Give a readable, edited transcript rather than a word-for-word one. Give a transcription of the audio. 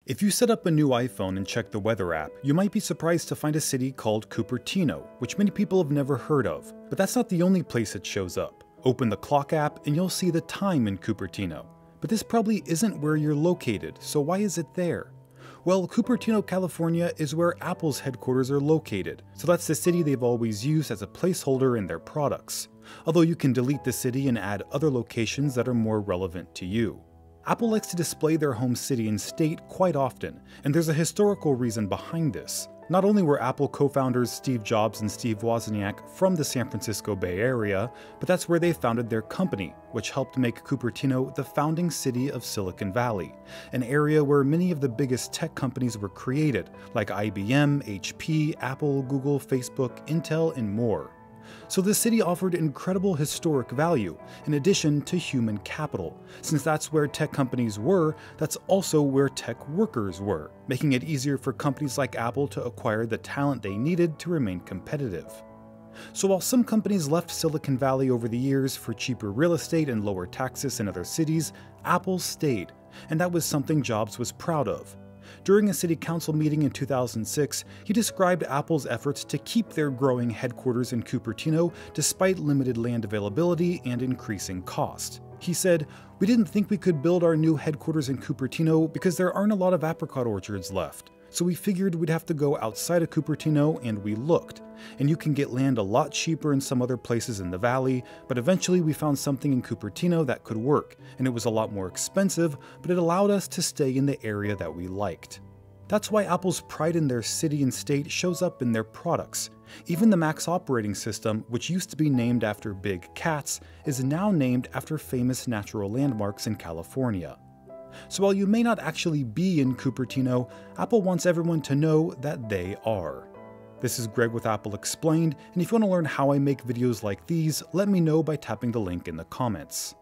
If you set up a new iPhone and check the weather app, you might be surprised to find a city called Cupertino, which many people have never heard of. But that's not the only place it shows up. Open the clock app and you'll see the time in Cupertino. But this probably isn't where you're located, so why is it there? Well, Cupertino, California is where Apple's headquarters are located, so that's the city they've always used as a placeholder in their products. Although you can delete the city and add other locations that are more relevant to you. Apple likes to display their home city and state quite often, and there's a historical reason behind this. Not only were Apple co-founders Steve Jobs and Steve Wozniak from the San Francisco Bay Area, but that's where they founded their company, which helped make Cupertino the founding city of Silicon Valley, an area where many of the biggest tech companies were created, like IBM, HP, Apple, Google, Facebook, Intel, and more. So the city offered incredible historic value, in addition to human capital. Since that's where tech companies were, that's also where tech workers were, making it easier for companies like Apple to acquire the talent they needed to remain competitive. So while some companies left Silicon Valley over the years for cheaper real estate and lower taxes in other cities, Apple stayed, and that was something Jobs was proud of. During a city council meeting in 2006, he described Apple's efforts to keep their growing headquarters in Cupertino despite limited land availability and increasing cost. He said, "We didn't think we could build our new headquarters in Cupertino because there aren't a lot of apricot orchards left. So we figured we'd have to go outside of Cupertino, and we looked. And you can get land a lot cheaper in some other places in the valley, but eventually we found something in Cupertino that could work, and it was a lot more expensive, but it allowed us to stay in the area that we liked." That's why Apple's pride in their city and state shows up in their products. Even the Mac's operating system, which used to be named after big cats, is now named after famous natural landmarks in California. So while you may not actually be in Cupertino, Apple wants everyone to know that they are. This is Greg with Apple Explained, and if you want to learn how I make videos like these, let me know by tapping the link in the comments.